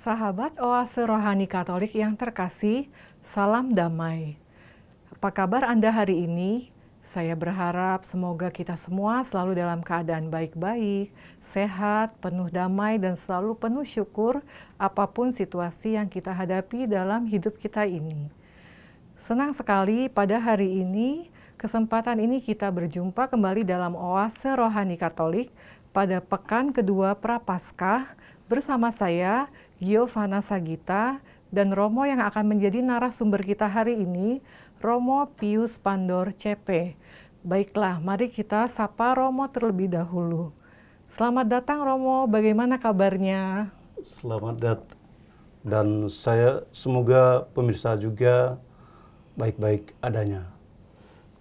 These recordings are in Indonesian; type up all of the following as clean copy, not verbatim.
Sahabat Oase Rohani Katolik yang terkasih, salam damai. Apa kabar Anda hari ini? Saya berharap semoga kita semua selalu dalam keadaan baik-baik, sehat, penuh damai, dan selalu penuh syukur apapun situasi yang kita hadapi dalam hidup kita ini. Senang sekali pada hari ini, kesempatan ini kita berjumpa kembali dalam Oase Rohani Katolik pada pekan kedua Prapaskah bersama saya, Giovanna Sagita, dan Romo yang akan menjadi narasumber kita hari ini, Romo Pius Pandor CP. Baiklah, mari kita sapa Romo terlebih dahulu. Selamat datang Romo, bagaimana kabarnya? Selamat datang. Dan saya semoga pemirsa juga baik-baik adanya.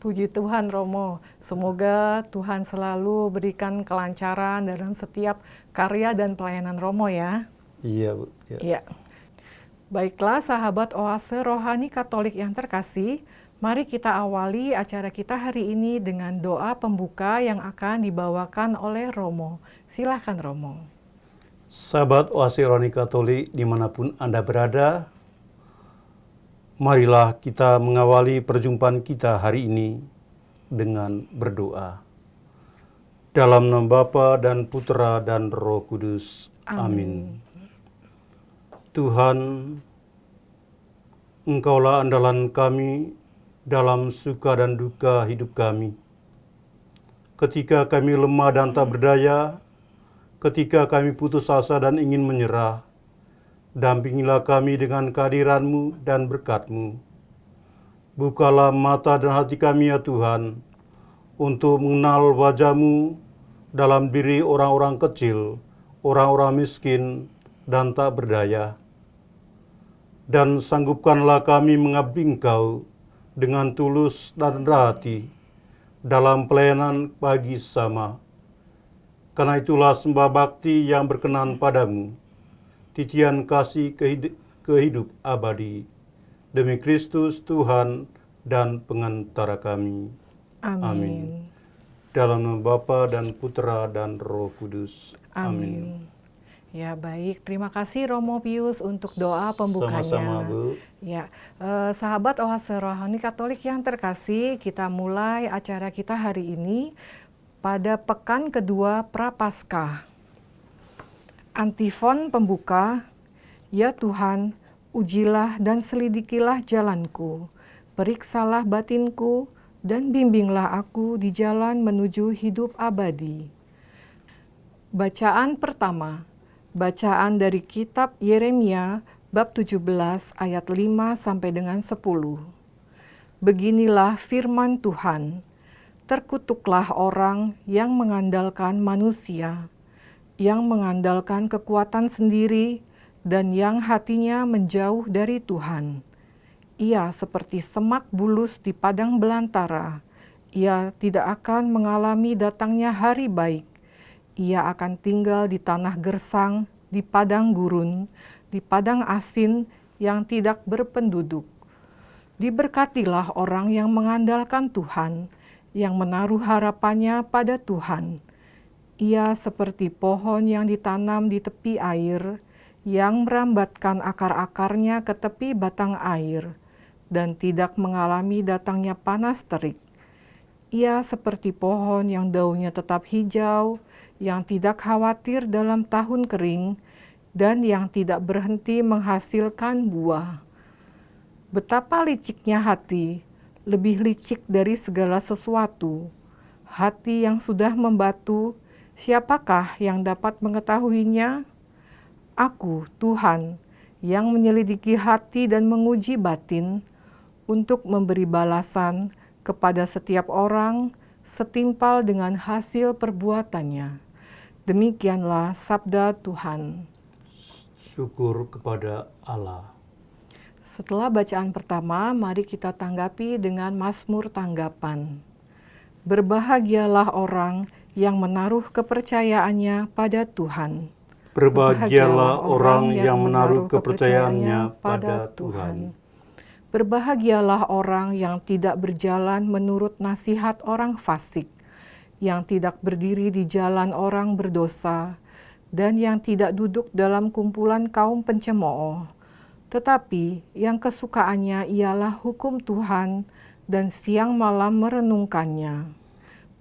Puji Tuhan Romo, semoga Tuhan selalu berikan kelancaran dalam setiap karya dan pelayanan Romo ya. Iya, Bu. Iya. Baiklah sahabat Oase Rohani Katolik yang terkasih, mari kita awali acara kita hari ini dengan doa pembuka yang akan dibawakan oleh Romo. Silakan Romo. Sahabat Oase Rohani Katolik dimanapun Anda berada, marilah kita mengawali perjumpaan kita hari ini dengan berdoa. Dalam nama Bapa dan Putra dan Roh Kudus. Amin. Tuhan, Engkaulah andalan kami dalam suka dan duka hidup kami. Ketika kami lemah dan tak berdaya, ketika kami putus asa dan ingin menyerah, dampingilah kami dengan kehadiran-Mu dan berkat-Mu. Bukalah mata dan hati kami ya Tuhan, untuk mengenal wajah-Mu dalam diri orang-orang kecil, orang-orang miskin, dan tak berdaya. Dan sanggupkanlah kami mengabdi Engkau dengan tulus dan rendah hati dalam pelayanan bagi sesama. Karena itulah sembah bakti yang berkenan padamu, titian kasih ke hidup abadi. Demi Kristus Tuhan dan pengantara kami. Amin. Dalam nama Bapa dan Putra dan Roh Kudus. Amin. Ya baik, terima kasih Romo Pius untuk doa pembukanya. Sama-sama Bu. Ya, sahabat Oase Rohani Katolik yang terkasih, kita mulai acara kita hari ini pada pekan kedua Prapaskah. Antifon pembuka, ya Tuhan, ujilah dan selidikilah jalanku, periksalah batinku, dan bimbinglah aku di jalan menuju hidup abadi. Bacaan pertama, bacaan dari kitab Yeremia bab 17 ayat 5 sampai dengan 10. Beginilah firman Tuhan, terkutuklah orang yang mengandalkan manusia, yang mengandalkan kekuatan sendiri, dan yang hatinya menjauh dari Tuhan. Ia seperti semak bulus di padang belantara. Ia tidak akan mengalami datangnya hari baik. Ia akan tinggal di tanah gersang, di padang gurun, di padang asin yang tidak berpenduduk. Diberkatilah orang yang mengandalkan Tuhan, yang menaruh harapannya pada Tuhan. Ia seperti pohon yang ditanam di tepi air, yang merambatkan akar-akarnya ke tepi batang air, dan tidak mengalami datangnya panas terik. Ia seperti pohon yang daunnya tetap hijau, yang tidak khawatir dalam tahun kering, dan yang tidak berhenti menghasilkan buah. Betapa liciknya hati, lebih licik dari segala sesuatu. Hati yang sudah membatu, siapakah yang dapat mengetahuinya? Aku, Tuhan, yang menyelidiki hati dan menguji batin, untuk memberi balasan kepada setiap orang setimpal dengan hasil perbuatannya. Demikianlah sabda Tuhan. Syukur kepada Allah. Setelah bacaan pertama, mari kita tanggapi dengan Mazmur tanggapan. Berbahagialah orang yang menaruh kepercayaannya pada Tuhan. Berbahagialah orang yang menaruh kepercayaannya pada Tuhan. Berbahagialah orang yang tidak berjalan menurut nasihat orang fasik, yang tidak berdiri di jalan orang berdosa, dan yang tidak duduk dalam kumpulan kaum pencemooh, tetapi yang kesukaannya ialah hukum Tuhan dan siang malam merenungkannya.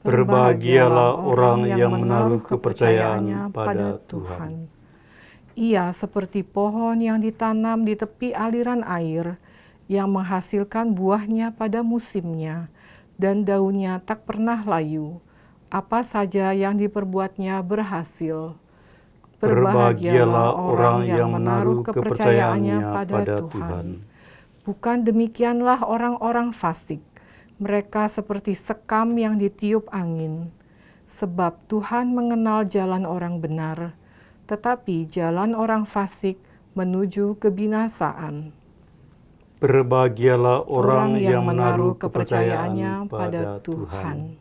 Berbahagialah orang yang menaruh kepercayaannya pada Tuhan. Ia seperti pohon yang ditanam di tepi aliran air, yang menghasilkan buahnya pada musimnya, dan daunnya tak pernah layu. Apa saja yang diperbuatnya berhasil. Berbahagialah orang yang menaruh kepercayaannya pada Tuhan. Bukan demikianlah orang-orang fasik. Mereka seperti sekam yang ditiup angin. Sebab Tuhan mengenal jalan orang benar, tetapi jalan orang fasik menuju kebinasaan. Berbahagialah orang yang menaruh kepercayaannya pada Tuhan.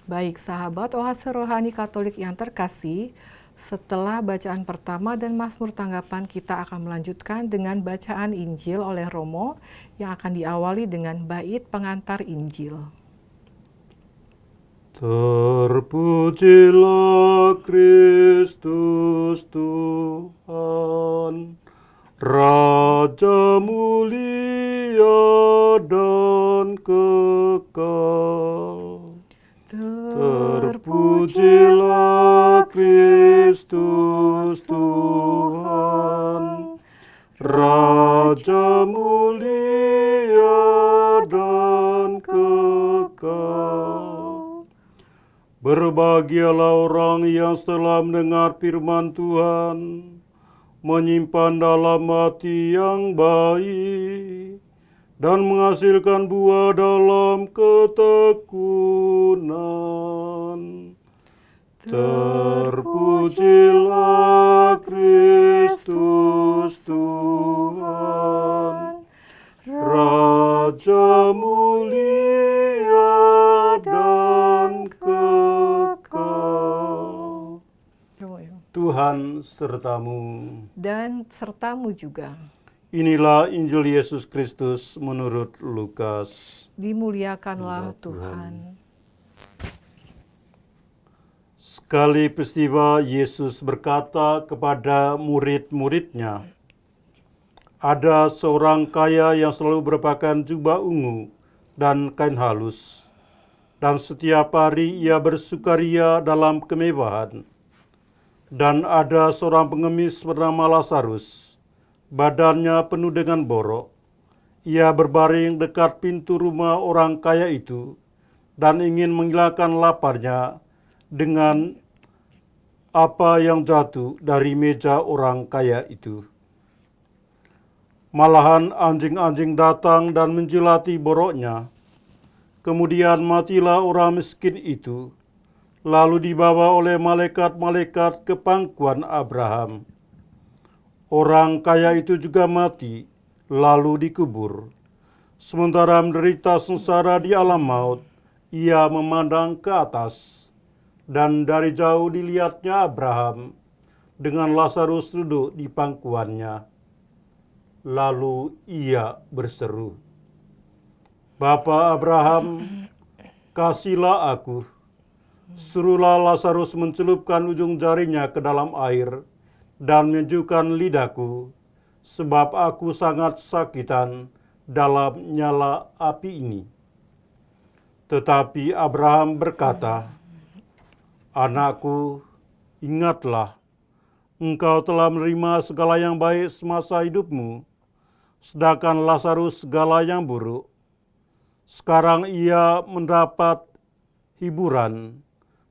Baik sahabat Oase Rohani Katolik yang terkasih, setelah bacaan pertama dan Mazmur tanggapan, kita akan melanjutkan dengan bacaan Injil oleh Romo yang akan diawali dengan bait pengantar Injil. Terpujilah Kristus Tuhan, Raja mulia dan kekal. Terpujilah Kristus Tuhan, Raja mulia dan kekal. Berbahagialah orang yang setelah mendengar firman Tuhan, menyimpan dalam hati yang baik, dan menghasilkan buah dalam ketekunan. Terpujilah Kristus Tuhan, Raja mulia dan kekal. Tuhan sertamu. Dan sertamu juga. Inilah Injil Yesus Kristus menurut Lukas. Dimuliakanlah Tuhan. Sekali peristiwa Yesus berkata kepada murid-muridnya, "Ada seorang kaya yang selalu berpakaian jubah ungu dan kain halus, dan setiap hari ia bersukaria dalam kemewahan. Dan ada seorang pengemis bernama Lazarus, badannya penuh dengan borok. Ia berbaring dekat pintu rumah orang kaya itu dan ingin menghilangkan laparnya dengan apa yang jatuh dari meja orang kaya itu. Malahan anjing-anjing datang dan menjilati boroknya. Kemudian matilah orang miskin itu, lalu dibawa oleh malaikat-malaikat ke pangkuan Abraham. Orang kaya itu juga mati, lalu dikubur. Sementara menderita sengsara di alam maut, ia memandang ke atas, dan dari jauh dilihatnya Abraham dengan Lazarus duduk di pangkuannya. Lalu ia berseru, 'Bapa Abraham, kasihlah aku. Suruhlah Lazarus mencelupkan ujung jarinya ke dalam air dan menyejukkan lidahku, sebab aku sangat sakitan dalam nyala api ini.' Tetapi Abraham berkata, 'Anakku, ingatlah, engkau telah menerima segala yang baik semasa hidupmu, sedangkan Lazarus segala yang buruk. Sekarang ia mendapat hiburan,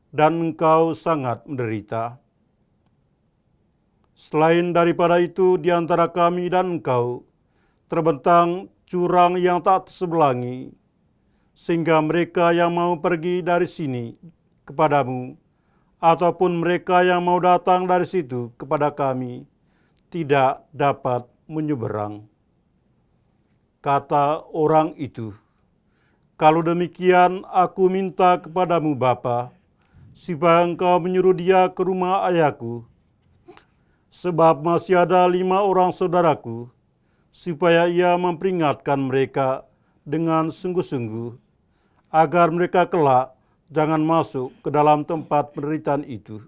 dan engkau sangat menderita. Selain daripada itu, di antara kami dan engkau terbentang jurang yang tak terseberangi, sehingga mereka yang mau pergi dari sini kepadamu, ataupun mereka yang mau datang dari situ kepada kami, tidak dapat menyeberang.' Kata orang itu, 'Kalau demikian, aku minta kepadamu Bapa, supaya engkau menyuruh dia ke rumah ayahku, sebab masih ada 5 orang saudaraku, supaya ia memperingatkan mereka dengan sungguh-sungguh, agar mereka kelak jangan masuk ke dalam tempat penderitaan itu.'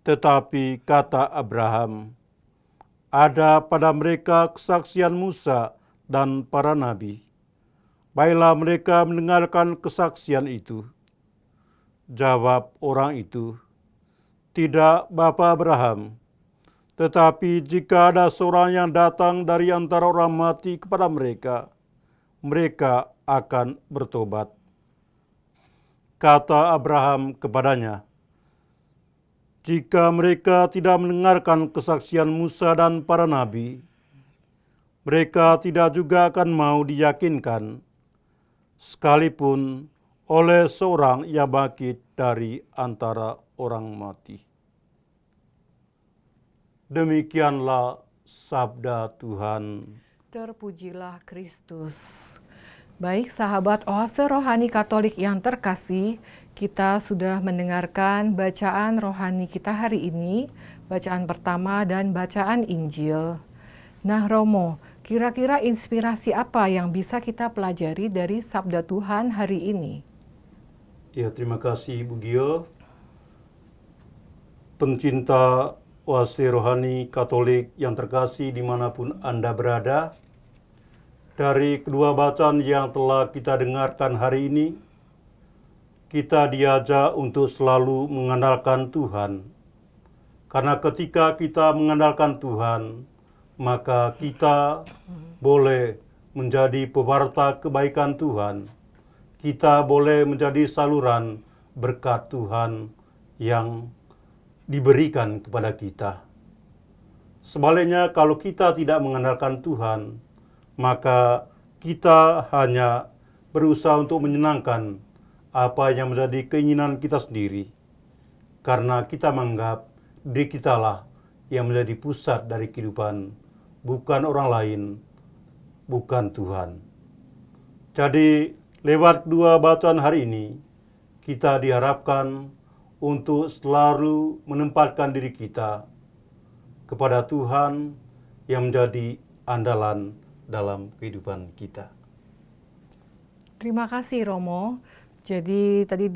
Tetapi kata Abraham, ada pada mereka kesaksian Musa dan para nabi. Baiklah mereka mendengarkan kesaksian itu. Jawab orang itu, tidak Bapa Abraham, tetapi jika ada seorang yang datang dari antara orang mati kepada mereka, mereka akan bertobat. Kata Abraham kepadanya, jika mereka tidak mendengarkan kesaksian Musa dan para nabi, mereka tidak juga akan mau diyakinkan, sekalipun oleh seorang yang bangkit dari antara orang mati. Demikianlah sabda Tuhan. Terpujilah Kristus. Baik sahabat Oase Rohani Katolik yang terkasih, kita sudah mendengarkan bacaan rohani kita hari ini, bacaan pertama dan bacaan Injil. Nah Romo, kira-kira inspirasi apa yang bisa kita pelajari dari sabda Tuhan hari ini? Ya, terima kasih Bu Gio. Pencinta Oase Rohani Katolik yang terkasih dimanapun Anda berada, dari kedua bacaan yang telah kita dengarkan hari ini, kita diajak untuk selalu mengandalkan Tuhan. Karena ketika kita mengandalkan Tuhan, maka kita boleh menjadi pewarta kebaikan Tuhan. Kita boleh menjadi saluran berkat Tuhan yang diberikan kepada kita. Sebaliknya, kalau kita tidak mengandalkan Tuhan, maka kita hanya berusaha untuk menyenangkan apa yang menjadi keinginan kita sendiri. Karena kita menganggap diri kitalah yang menjadi pusat dari kehidupan, bukan orang lain, bukan Tuhan. Jadi, lewat dua bacaan hari ini, kita diharapkan untuk selalu menempatkan diri kita kepada Tuhan yang menjadi andalan dalam kehidupan kita. Terima kasih Romo. Jadi tadi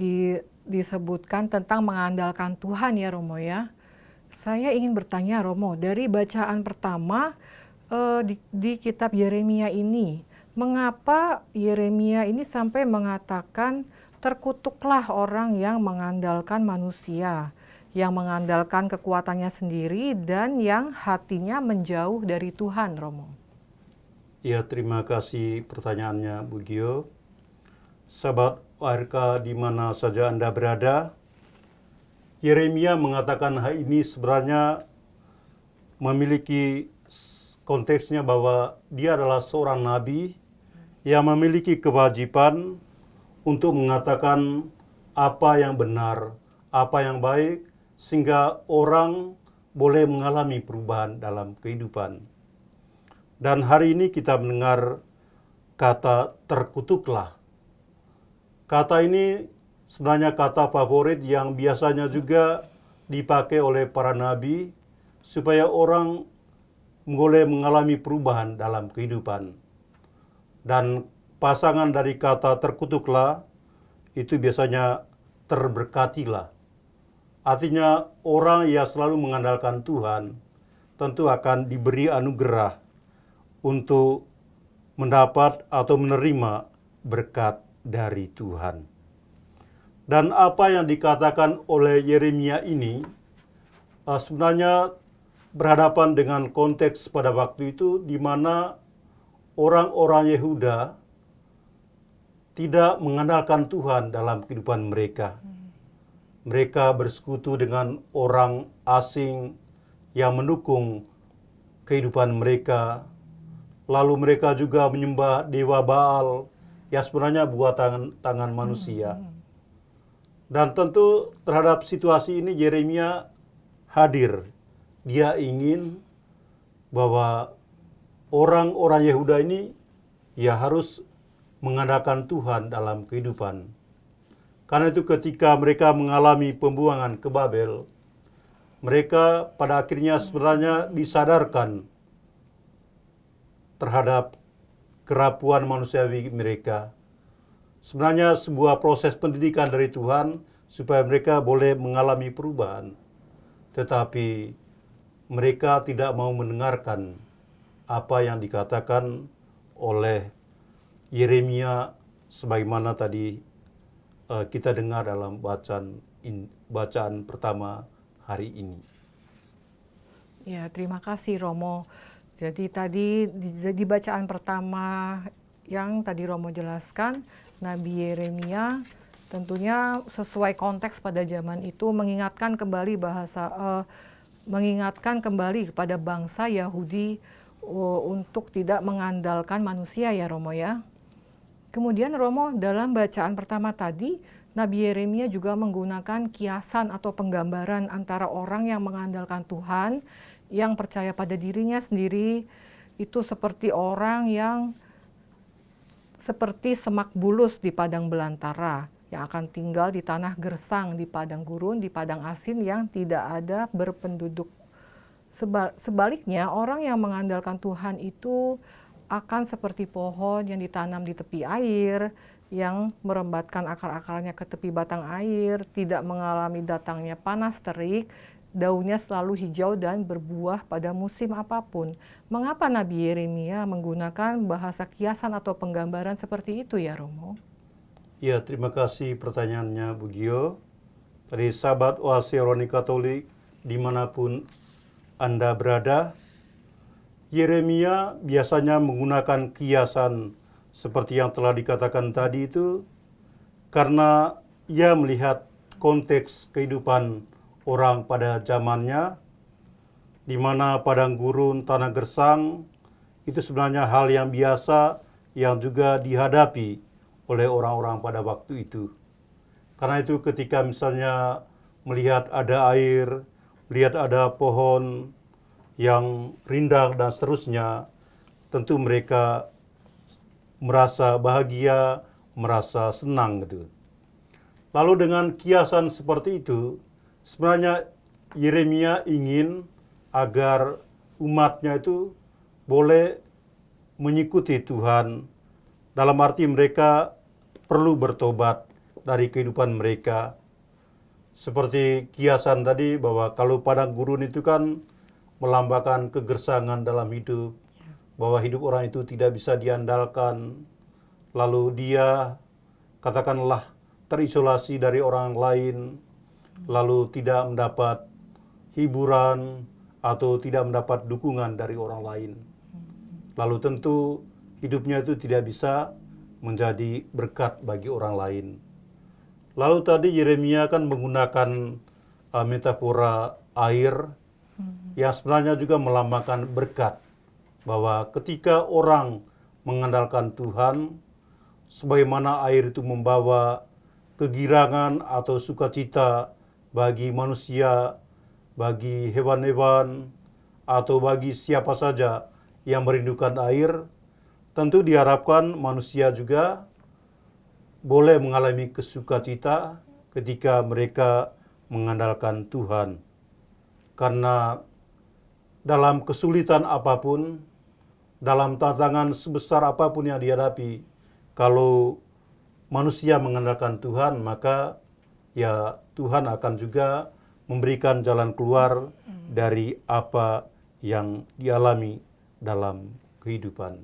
disebutkan tentang mengandalkan Tuhan ya Romo ya. Saya ingin bertanya Romo, dari bacaan pertama di kitab Yeremia ini, mengapa Yeremia ini sampai mengatakan terkutuklah orang yang mengandalkan manusia, yang mengandalkan kekuatannya sendiri dan yang hatinya menjauh dari Tuhan, Romo? Ya, terima kasih pertanyaannya Bu Gio. Sahabat ORK di mana saja Anda berada, Yeremia mengatakan hal ini sebenarnya memiliki konteksnya bahwa dia adalah seorang nabi yang memiliki kewajiban untuk mengatakan apa yang benar, apa yang baik, sehingga orang boleh mengalami perubahan dalam kehidupan. Dan hari ini kita mendengar kata terkutuklah. Kata ini sebenarnya kata favorit yang biasanya juga dipakai oleh para nabi supaya orang boleh mengalami perubahan dalam kehidupan. Dan pasangan dari kata terkutuklah itu biasanya terberkatilah. Artinya orang yang selalu mengandalkan Tuhan tentu akan diberi anugerah untuk mendapat atau menerima berkat dari Tuhan. Dan apa yang dikatakan oleh Yeremia ini sebenarnya berhadapan dengan konteks pada waktu itu di mana orang-orang Yehuda tidak mengandalkan Tuhan dalam kehidupan mereka. Mereka bersekutu dengan orang asing yang mendukung kehidupan mereka. Lalu mereka juga menyembah dewa Baal yang sebenarnya buatan tangan manusia. Dan tentu terhadap situasi ini Yeremia hadir. Dia ingin bahwa orang-orang Yehuda ini ya harus mengandalkan Tuhan dalam kehidupan. Karena itu ketika mereka mengalami pembuangan ke Babel, mereka pada akhirnya sebenarnya disadarkan terhadap kerapuan manusiawi mereka. Sebenarnya sebuah proses pendidikan dari Tuhan supaya mereka boleh mengalami perubahan. tetapi mereka tidak mau mendengarkan apa yang dikatakan oleh Yeremia sebagaimana tadi kita dengar dalam bacaan pertama hari ini. Ya, terima kasih Romo. Jadi tadi di bacaan pertama yang tadi Romo jelaskan, Nabi Yeremia tentunya sesuai konteks pada zaman itu mengingatkan kembali kepada bangsa Yahudi untuk tidak mengandalkan manusia ya Romo ya. Kemudian Romo dalam bacaan pertama tadi, Nabi Yeremia juga menggunakan kiasan atau penggambaran antara orang yang mengandalkan Tuhan, yang percaya pada dirinya sendiri, itu seperti orang yang seperti semak bulus di padang belantara, yang akan tinggal di tanah gersang, di padang gurun, di padang asin yang tidak ada berpenduduk. Sebaliknya, orang yang mengandalkan Tuhan itu akan seperti pohon yang ditanam di tepi air, yang merembatkan akar-akarnya ke tepi batang air, tidak mengalami datangnya panas terik, daunnya selalu hijau dan berbuah pada musim apapun. Mengapa Nabi Yeremia menggunakan bahasa kiasan atau penggambaran seperti itu ya Romo? Ya, terima kasih pertanyaannya Bu Gio. Tadi sahabat Oase Roni Katolik dimanapun Anda berada, Yeremia biasanya menggunakan kiasan seperti yang telah dikatakan tadi itu karena ia melihat konteks kehidupan orang pada zamannya, di mana padang gurun, tanah gersang itu sebenarnya hal yang biasa yang juga dihadapi oleh orang-orang pada waktu itu. Karena itu ketika misalnya melihat ada air, melihat ada pohon yang rindang dan seterusnya, tentu mereka merasa bahagia, merasa senang gitu. Lalu dengan kiasan seperti itu, sebenarnya Yeremia ingin agar umatnya itu boleh mengikuti Tuhan, dalam arti mereka perlu bertobat dari kehidupan mereka. Seperti kiasan tadi bahwa kalau padang gurun itu kan melambangkan kegersangan dalam hidup, bahwa hidup orang itu tidak bisa diandalkan, lalu dia katakanlah terisolasi dari orang lain, lalu tidak mendapat hiburan atau tidak mendapat dukungan dari orang lain. Lalu tentu hidupnya itu tidak bisa menjadi berkat bagi orang lain. Lalu tadi Yeremia kan menggunakan metafora air yang sebenarnya juga melambangkan berkat. Bahwa ketika orang mengandalkan Tuhan, sebagaimana air itu membawa kegirangan atau sukacita bagi manusia, bagi hewan-hewan, atau bagi siapa saja yang merindukan air, tentu diharapkan manusia juga boleh mengalami kesukacita ketika mereka mengandalkan Tuhan. Karena dalam kesulitan apapun, dalam tantangan sebesar apapun yang dihadapi, kalau manusia mengandalkan Tuhan, maka ya Tuhan akan juga memberikan jalan keluar dari apa yang dialami dalam kehidupan.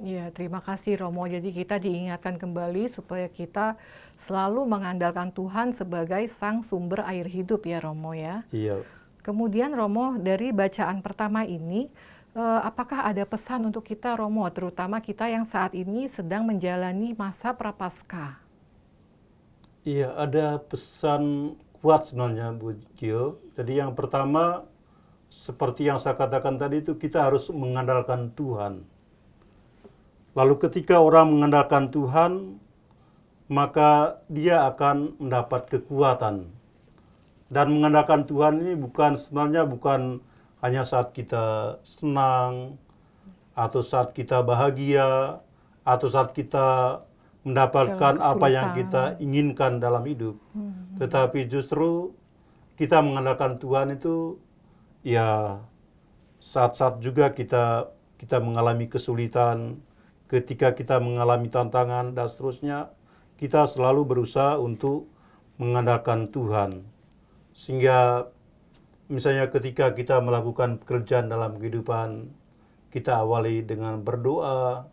Ya, terima kasih Romo. Jadi kita diingatkan kembali supaya kita selalu mengandalkan Tuhan sebagai sang sumber air hidup ya Romo ya. Iya. Kemudian Romo, dari bacaan pertama ini, apakah ada pesan untuk kita Romo, terutama kita yang saat ini sedang menjalani masa Prapaskah? Iya, ada pesan kuat sebenarnya Bu Gio. Jadi yang pertama, seperti yang saya katakan tadi itu kita harus mengandalkan Tuhan. Lalu ketika orang mengandalkan Tuhan, maka dia akan mendapat kekuatan. Dan mengandalkan Tuhan ini sebenarnya bukan hanya saat kita senang, atau saat kita bahagia, atau saat kita mendapatkan apa yang kita inginkan dalam hidup. Tetapi justru kita mengandalkan Tuhan itu ya saat-saat juga kita mengalami kesulitan, ketika kita mengalami tantangan dan seterusnya, kita selalu berusaha untuk mengandalkan Tuhan. Sehingga Misalnya ketika kita melakukan pekerjaan dalam kehidupan, kita awali dengan berdoa,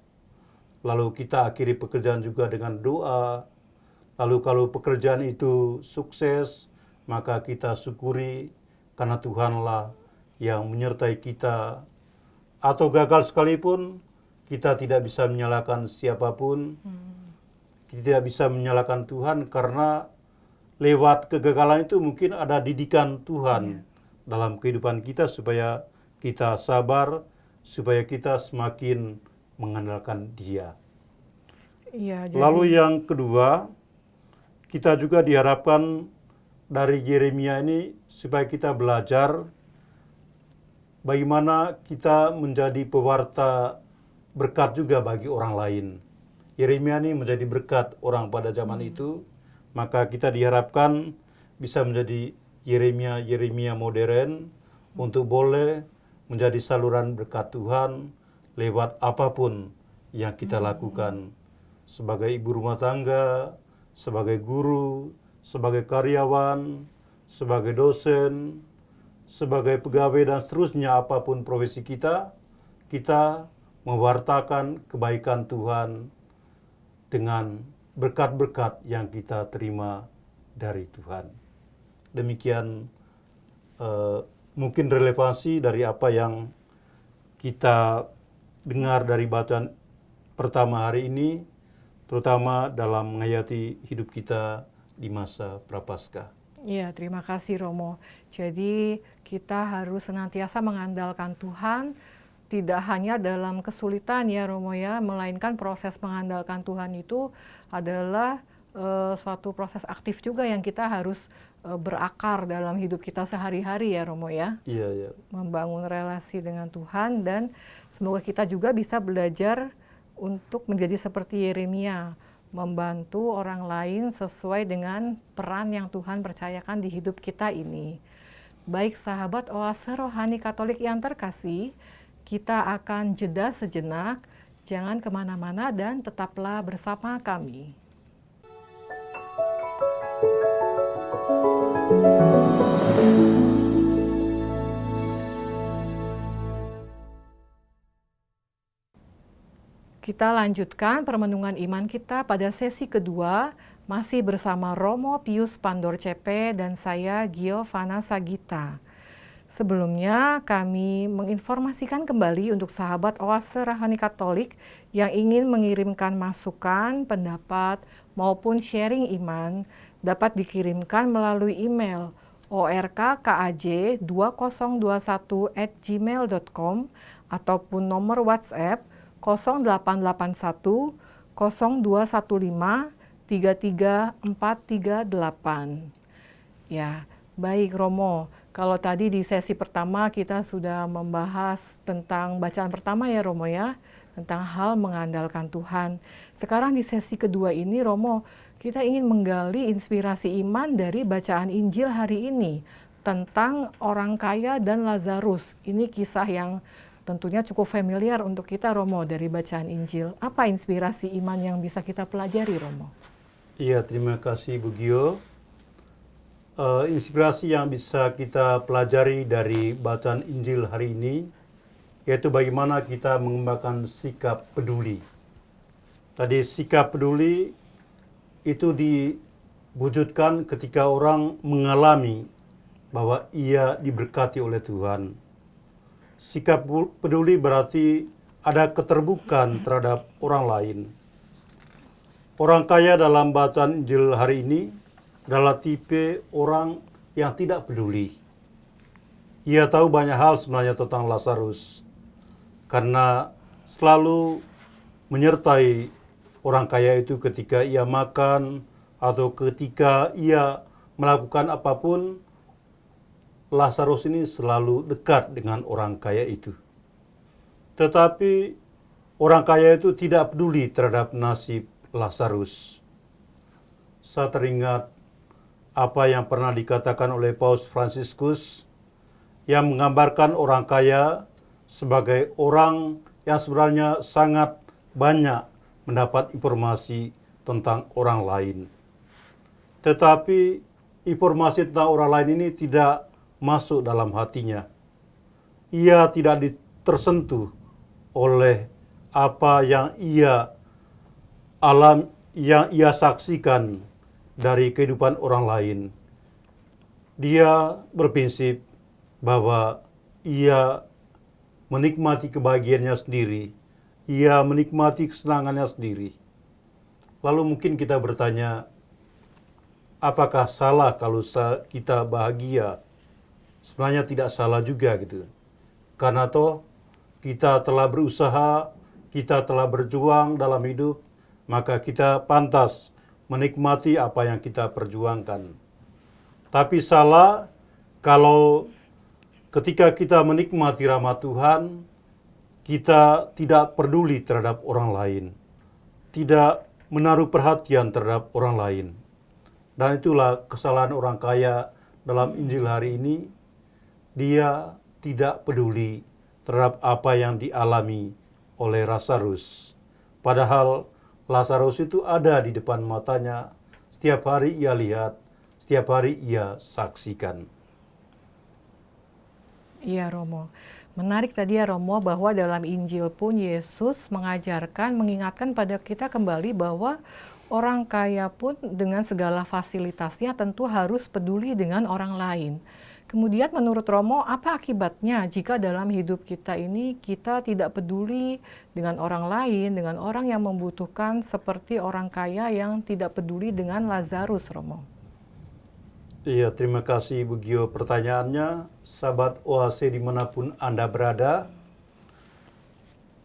lalu kita akhiri pekerjaan juga dengan doa. Lalu kalau pekerjaan itu sukses, maka kita syukuri karena Tuhanlah yang menyertai kita. Atau gagal sekalipun, kita tidak bisa menyalahkan siapapun. Kita tidak bisa menyalahkan Tuhan karena lewat kegagalan itu mungkin ada didikan Tuhan dalam kehidupan kita supaya kita sabar, supaya kita semakin mengandalkan Dia. Iya, Lalu yang kedua, kita juga diharapkan dari Yeremia ini supaya kita belajar bagaimana kita menjadi pewarta berkat juga bagi orang lain. Yeremia ini menjadi berkat orang pada zaman itu, maka kita diharapkan bisa menjadi Yeremia modern untuk boleh menjadi saluran berkat Tuhan lewat apapun yang kita lakukan. Sebagai ibu rumah tangga, sebagai guru, sebagai karyawan, sebagai dosen, sebagai pegawai dan seterusnya apapun profesi kita, kita mewartakan kebaikan Tuhan dengan berkat-berkat yang kita terima dari Tuhan. Demikian mungkin relevansi dari apa yang kita dengar dari bacaan pertama hari ini, terutama dalam menghayati hidup kita di masa Prapaskah. Iya, terima kasih Romo. Jadi kita harus senantiasa mengandalkan Tuhan, tidak hanya dalam kesulitan ya Romo ya, melainkan proses mengandalkan Tuhan itu adalah suatu proses aktif juga yang kita harus berakar dalam hidup kita sehari-hari ya Romo ya. Iya, iya. Membangun relasi dengan Tuhan, dan semoga kita juga bisa belajar untuk menjadi seperti Yeremia, membantu orang lain sesuai dengan peran yang Tuhan percayakan di hidup kita ini. Baik sahabat Oase Rohani Katolik yang terkasih, kita akan jeda sejenak, jangan kemana-mana dan tetaplah bersama kami. Kita lanjutkan permenungan iman kita pada sesi kedua, masih bersama Romo Pius Pandor CP dan saya Giovanna Sagita. Sebelumnya kami menginformasikan kembali untuk sahabat Oase Rohani Katolik yang ingin mengirimkan masukan, pendapat, maupun sharing iman dapat dikirimkan melalui email orkkaj2021@gmail.com ataupun nomor WhatsApp 0881 0215 33438. Ya, baik Romo. Kalau tadi di sesi pertama kita sudah membahas tentang bacaan pertama ya Romo ya, tentang hal mengandalkan Tuhan. Sekarang di sesi kedua ini Romo, kita ingin menggali inspirasi iman dari bacaan Injil hari ini tentang orang kaya dan Lazarus. Ini kisah yang tentunya cukup familiar untuk kita Romo dari bacaan Injil. Apa inspirasi iman yang bisa kita pelajari Romo? Iya, terima kasih Bu Gio. Inspirasi yang bisa kita pelajari dari bacaan Injil hari ini yaitu bagaimana kita mengembangkan sikap peduli. Tadi sikap peduli itu diwujudkan ketika orang mengalami bahwa ia diberkati oleh Tuhan. Sikap peduli berarti ada keterbukaan terhadap orang lain. Orang kaya dalam bacaan Injil hari ini adalah tipe orang yang tidak peduli. Ia tahu banyak hal sebenarnya tentang Lazarus, karena selalu menyertai orang kaya itu ketika ia makan atau ketika ia melakukan apapun. Lazarus ini selalu dekat dengan orang kaya itu. Tetapi orang kaya itu tidak peduli terhadap nasib Lazarus. Saya teringat apa yang pernah dikatakan oleh Paus Fransiskus yang menggambarkan orang kaya sebagai orang yang sebenarnya sangat banyak mendapat informasi tentang orang lain. Tetapi informasi tentang orang lain ini tidak masuk dalam hatinya. Ia tidak tersentuh oleh apa yang ia saksikan dari kehidupan orang lain. Dia berprinsip bahwa ia menikmati kebahagiaannya sendiri, ia menikmati kesenangannya sendiri. Lalu mungkin kita bertanya, apakah salah kalau kita bahagia? Sebenarnya tidak salah juga gitu. Karena toh kita telah berusaha, kita telah berjuang dalam hidup, maka kita pantas menikmati apa yang kita perjuangkan. Tapi salah kalau ketika kita menikmati rahmat Tuhan, kita tidak peduli terhadap orang lain, tidak menaruh perhatian terhadap orang lain. Dan itulah kesalahan orang kaya dalam Injil hari ini. Dia tidak peduli terhadap apa yang dialami oleh Lazarus. Padahal Lazarus itu ada di depan matanya. Setiap hari ia lihat, setiap hari ia saksikan. Iya, Romo. Menarik tadi ya, Romo, bahwa dalam Injil pun Yesus mengajarkan, mengingatkan pada kita kembali bahwa orang kaya pun dengan segala fasilitasnya tentu harus peduli dengan orang lain. Kemudian menurut Romo, apa akibatnya jika dalam hidup kita ini kita tidak peduli dengan orang lain, dengan orang yang membutuhkan seperti orang kaya yang tidak peduli dengan Lazarus, Romo? Iya, terima kasih Ibu Gio pertanyaannya. Sahabat OAC dimanapun Anda berada,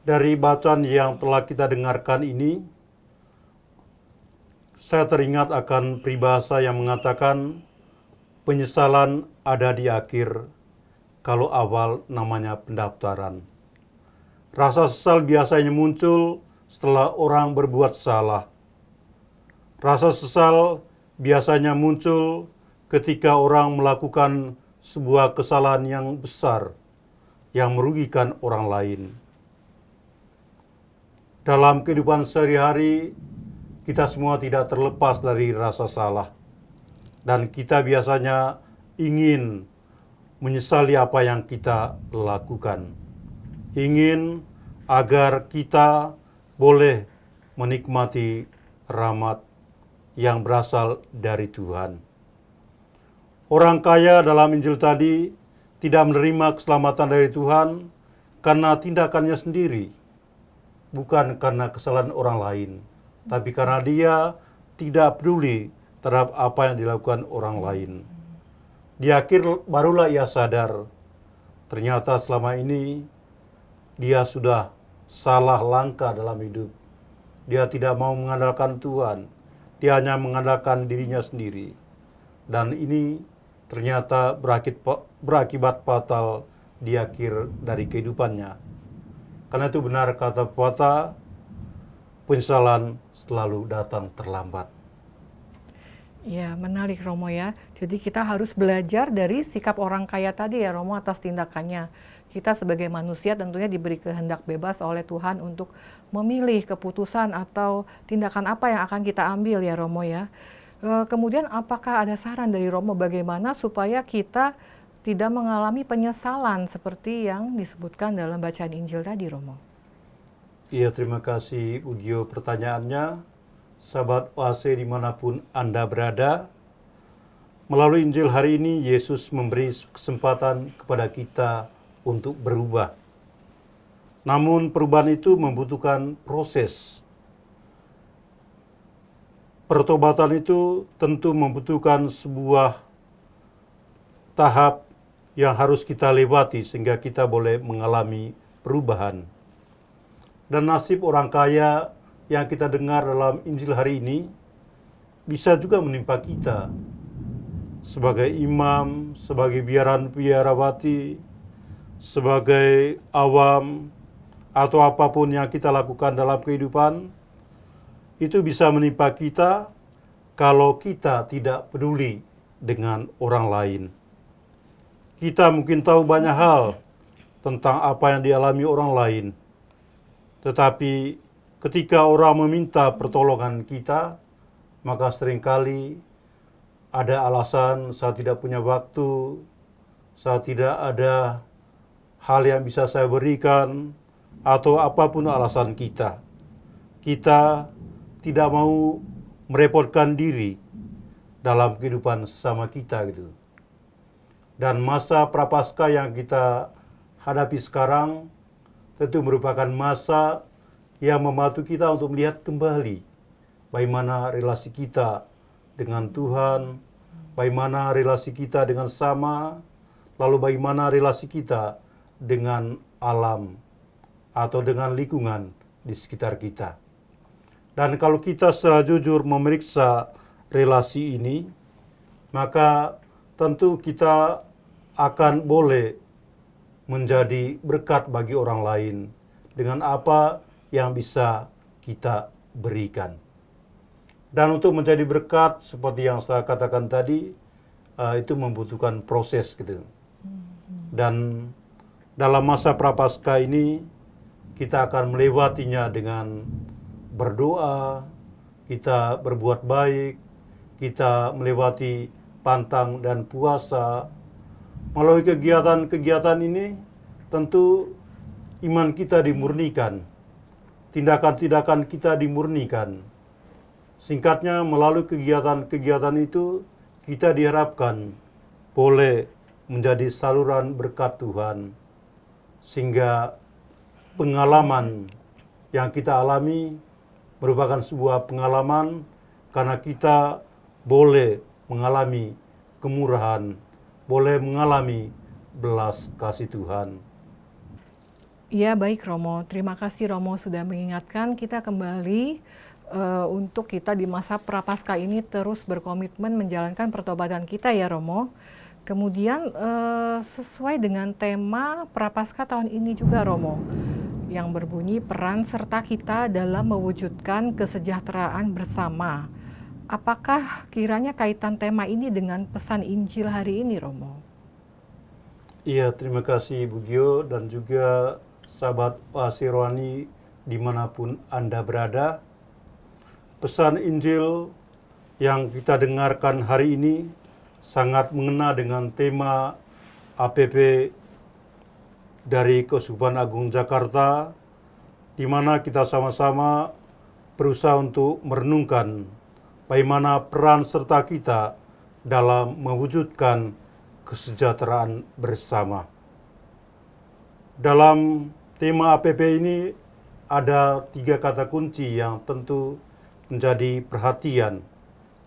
dari bacaan yang telah kita dengarkan ini, saya teringat akan peribahasa yang mengatakan penyesalan ada di akhir, kalau awal namanya pendaftaran. Rasa sesal biasanya muncul setelah orang berbuat salah. Rasa sesal biasanya muncul ketika orang melakukan sebuah kesalahan yang besar yang merugikan orang lain. Dalam kehidupan sehari-hari, kita semua tidak terlepas dari rasa salah. Dan kita biasanya ingin menyesali apa yang kita lakukan. Ingin agar kita boleh menikmati rahmat yang berasal dari Tuhan. Orang kaya dalam Injil tadi tidak menerima keselamatan dari Tuhan karena tindakannya sendiri, bukan karena kesalahan orang lain, tapi karena dia tidak peduli terhadap apa yang dilakukan orang lain. Di akhir barulah ia sadar, ternyata selama ini dia sudah salah langkah dalam hidup. Dia tidak mau mengandalkan Tuhan, dia hanya mengandalkan dirinya sendiri. Dan ini ternyata berakibat fatal di akhir dari kehidupannya. Karena itu benar kata pepatah, penyesalan selalu datang terlambat. Ya, menarik Romo ya. Jadi kita harus belajar dari sikap orang kaya tadi ya Romo atas tindakannya. Kita sebagai manusia tentunya diberi kehendak bebas oleh Tuhan untuk memilih keputusan atau tindakan apa yang akan kita ambil ya Romo ya. Kemudian apakah ada saran dari Romo bagaimana supaya kita tidak mengalami penyesalan seperti yang disebutkan dalam bacaan Injil tadi Romo? Iya, terima kasih Udio pertanyaannya. Sahabat OAC dimanapun Anda berada, melalui Injil hari ini Yesus memberi kesempatan kepada kita untuk berubah. Namun perubahan itu membutuhkan proses. Pertobatan itu tentu membutuhkan sebuah tahap yang harus kita lewati sehingga kita boleh mengalami perubahan. Dan nasib orang kaya yang kita dengar dalam Injil hari ini bisa juga menimpa kita sebagai imam, sebagai biarawati, sebagai awam, atau apapun yang kita lakukan dalam kehidupan. Itu bisa menimpa kita kalau kita tidak peduli dengan orang lain. Kita mungkin tahu banyak hal tentang apa yang dialami orang lain, tetapi ketika orang meminta pertolongan kita, maka seringkali ada alasan saya tidak punya waktu, saat tidak ada hal yang bisa saya berikan, atau apapun alasan kita. Kita tidak mau merepotkan diri dalam kehidupan sesama kita gitu. Dan masa prapaskah yang kita hadapi sekarang tentu merupakan masa yang membantu kita untuk melihat kembali bagaimana relasi kita dengan Tuhan, bagaimana relasi kita dengan sama, lalu bagaimana relasi kita dengan alam atau dengan lingkungan di sekitar kita. Dan kalau kita secara jujur memeriksa relasi ini, maka tentu kita akan boleh menjadi berkat bagi orang lain dengan apa yang bisa kita berikan. Dan untuk menjadi berkat seperti yang saya katakan tadi, itu membutuhkan proses gitu. Dan dalam masa prapaskah ini kita akan melewatinya dengan berdoa, kita berbuat baik, kita melewati pantang dan puasa. Melalui kegiatan-kegiatan ini tentu iman kita dimurnikan, tindakan-tindakan kita dimurnikan. Singkatnya, melalui kegiatan-kegiatan itu kita diharapkan boleh menjadi saluran berkat Tuhan, sehingga pengalaman yang kita alami merupakan sebuah pengalaman karena kita boleh mengalami kemurahan, boleh mengalami belas kasih Tuhan. Ya, baik Romo. Terima kasih Romo sudah mengingatkan kita kembali untuk kita di masa prapaskah ini terus berkomitmen menjalankan pertobatan kita ya Romo. Kemudian sesuai dengan tema prapaskah tahun ini juga Romo, yang berbunyi peran serta kita dalam mewujudkan kesejahteraan bersama. Apakah kiranya kaitan tema ini dengan pesan Injil hari ini Romo? Iya, terima kasih Ibu Gio dan juga sahabat Oase Rohani dimanapun Anda berada. Pesan Injil yang kita dengarkan hari ini sangat mengena dengan tema APP dari Keuskupan Agung Jakarta, di mana kita sama-sama berusaha untuk merenungkan bagaimana peran serta kita dalam mewujudkan kesejahteraan bersama. Dalam tema APP ini ada 3 kata kunci yang tentu menjadi perhatian,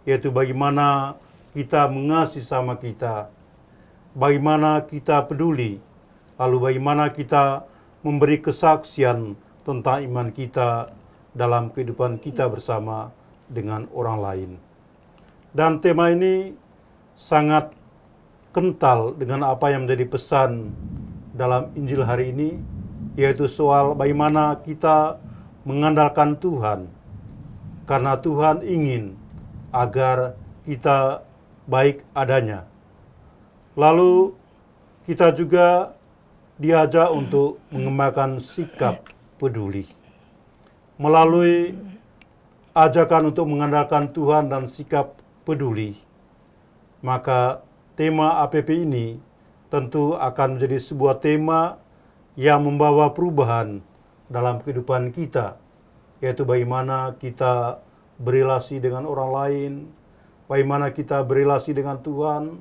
yaitu bagaimana kita mengasihi sama kita, bagaimana kita peduli, lalu bagaimana kita memberi kesaksian tentang iman kita dalam kehidupan kita bersama dengan orang lain. Dan tema ini sangat kental dengan apa yang menjadi pesan dalam Injil hari ini, yaitu soal bagaimana kita mengandalkan Tuhan, karena Tuhan ingin agar kita baik adanya. Lalu kita juga diajak untuk mengembangkan sikap peduli. Melalui ajakan untuk mengandalkan Tuhan dan sikap peduli, maka tema APP ini tentu akan menjadi sebuah tema yang membawa perubahan dalam kehidupan kita, yaitu bagaimana kita berelasi dengan orang lain, bagaimana kita berelasi dengan Tuhan,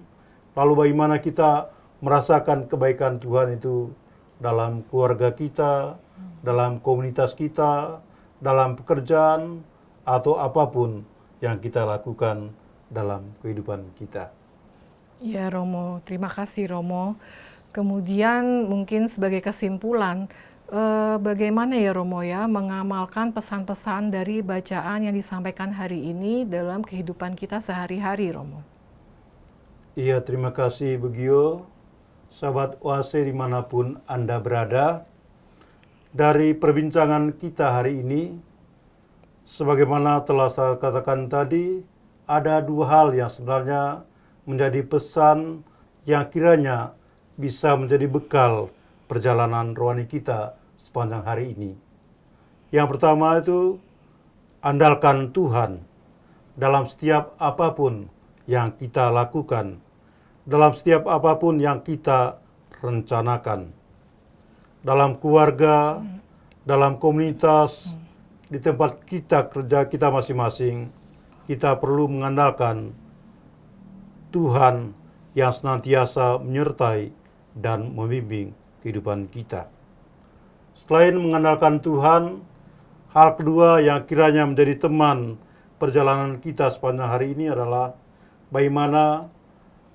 lalu bagaimana kita merasakan kebaikan Tuhan itu dalam keluarga kita, dalam komunitas kita, dalam pekerjaan, atau apapun yang kita lakukan dalam kehidupan kita. Ya Romo, terima kasih Romo. Kemudian mungkin sebagai kesimpulan, bagaimana ya Romo ya mengamalkan pesan-pesan dari bacaan yang disampaikan hari ini dalam kehidupan kita sehari-hari Romo? Iya, terima kasih Bu Gio. Sahabat Oase dimanapun Anda berada, dari perbincangan kita hari ini, sebagaimana telah saya katakan tadi, ada 2 hal yang sebenarnya menjadi pesan yang kiranya bisa menjadi bekal perjalanan rohani kita sepanjang hari ini. Yang pertama itu, andalkan Tuhan dalam setiap apapun yang kita lakukan. dalam setiap apapun yang kita rencanakan. Dalam keluarga, dalam komunitas, di tempat kita kerja kita masing-masing, kita perlu mengandalkan Tuhan yang senantiasa menyertai dan membimbing kehidupan kita. Selain mengandalkan Tuhan, hal kedua yang kiranya menjadi teman perjalanan kita sepanjang hari ini adalah bagaimana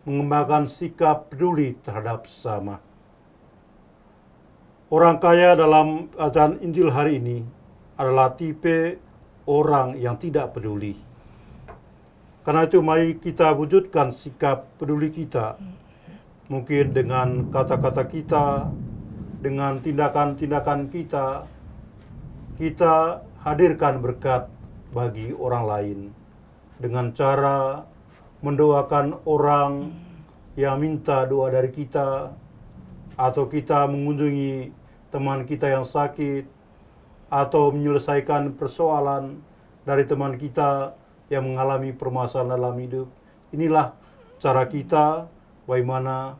mengembangkan sikap peduli terhadap sesama. Orang kaya dalam ajaran Injil hari ini adalah tipe orang yang tidak peduli. Karena itu mari kita wujudkan sikap peduli kita. Mungkin dengan kata-kata kita, dengan tindakan-tindakan kita, kita hadirkan berkat bagi orang lain. Dengan cara mendoakan orang yang minta doa dari kita, atau kita mengunjungi teman kita yang sakit, atau menyelesaikan persoalan dari teman kita yang mengalami permasalahan dalam hidup. Inilah cara kita bagaimana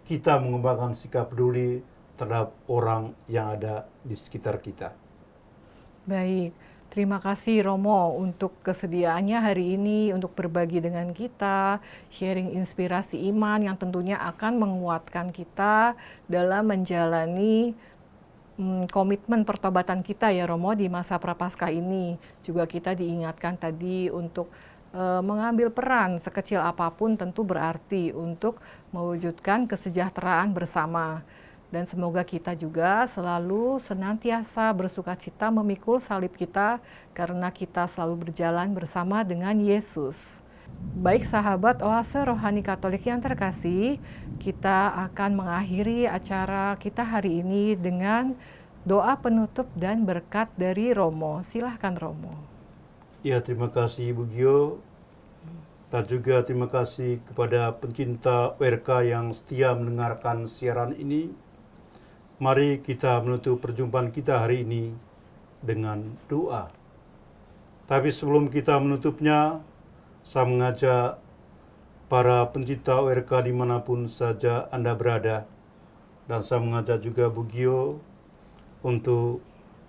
kita mengembangkan sikap peduli terhadap orang yang ada di sekitar kita. Baik, terima kasih Romo untuk kesediaannya hari ini untuk berbagi dengan kita, sharing inspirasi iman yang tentunya akan menguatkan kita dalam menjalani komitmen pertobatan kita ya Romo di masa Prapaskah ini. Juga kita diingatkan tadi untuk mengambil peran sekecil apapun tentu berarti untuk mewujudkan kesejahteraan bersama. Dan semoga kita juga selalu senantiasa bersukacita memikul salib kita karena kita selalu berjalan bersama dengan Yesus. Baik sahabat Oase Rohani Katolik yang terkasih, kita akan mengakhiri acara kita hari ini dengan doa penutup dan berkat dari Romo. Silahkan Romo. Ya, terima kasih Ibu Gio. Dan juga terima kasih kepada pencinta ORK yang setia mendengarkan siaran ini. Mari kita menutup perjumpaan kita hari ini dengan doa. Tapi sebelum kita menutupnya, saya mengajak para pencinta ORK dimanapun saja Anda berada. Dan saya mengajak juga Bu Gio untuk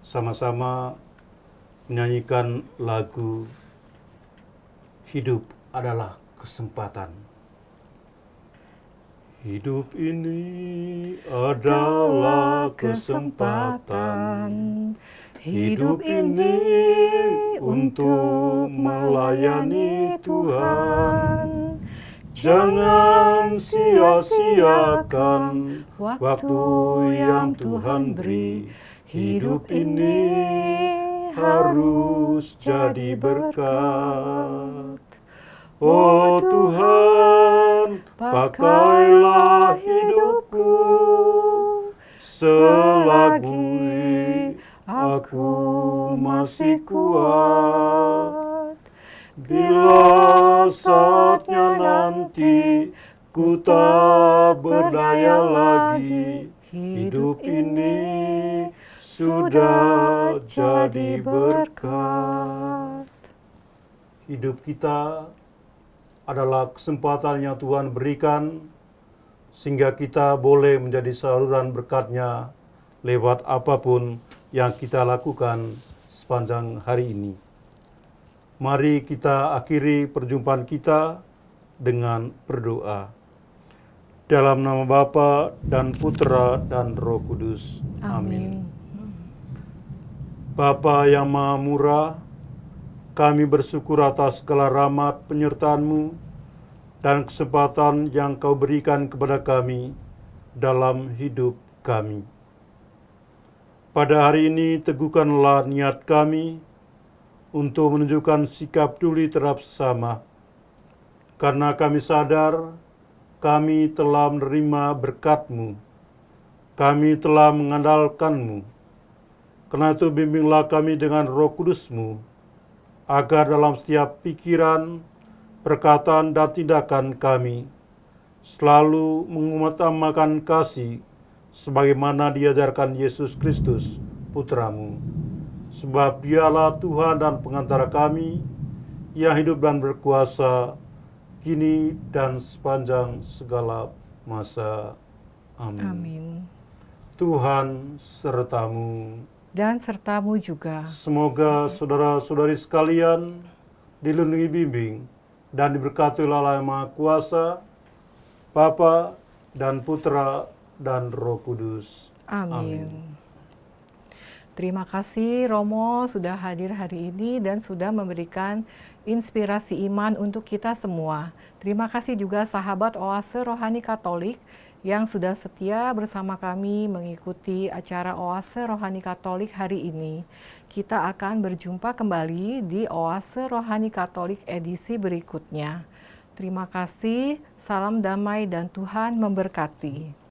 sama-sama menyanyikan lagu Hidup adalah Kesempatan. Hidup ini adalah kesempatan. Hidup ini untuk melayani Tuhan. Jangan sia-siakan waktu yang Tuhan beri. Hidup ini harus jadi berkat. Oh Tuhan, pakailah hidupku selagi aku masih kuat. Bila saatnya nanti ku tak berdaya lagi, hidup ini sudah jadi berkat. Hidup kita adalah kesempatan yang Tuhan berikan sehingga kita boleh menjadi saluran berkat-Nya lewat apapun yang kita lakukan sepanjang hari ini. Mari kita akhiri perjumpaan kita dengan berdoa. Dalam nama Bapa dan Putra dan Roh Kudus. Amin. Bapa yang Maha Murah, kami bersyukur atas segala rahmat penyertaan-Mu dan kesempatan yang Kau berikan kepada kami dalam hidup kami. Pada hari ini teguhkanlah niat kami untuk menunjukkan sikap peduli terhadap sesama, karena kami sadar kami telah menerima berkat-Mu, kami telah mengandalkan-Mu. Karena itu bimbinglah kami dengan Roh Kudus-Mu, agar dalam setiap pikiran, perkataan, dan tindakan kami selalu mengutamakan kasih sebagaimana diajarkan Yesus Kristus, Putra-Mu. Sebab Dialah Tuhan dan pengantara kami yang hidup dan berkuasa kini dan sepanjang segala masa. Amin. Amin. Tuhan sertamu. Dan sertamu juga. Semoga saudara-saudari sekalian dilindungi bimbing dan diberkati oleh Allah yang Maha Kuasa, Bapa dan Putra dan Roh Kudus. Amin. Terima kasih Romo sudah hadir hari ini dan sudah memberikan inspirasi iman untuk kita semua. Terima kasih juga sahabat Oase Rohani Katolik yang sudah setia bersama kami mengikuti acara Oase Rohani Katolik hari ini. Kita akan berjumpa kembali di Oase Rohani Katolik edisi berikutnya. Terima kasih, salam damai dan Tuhan memberkati.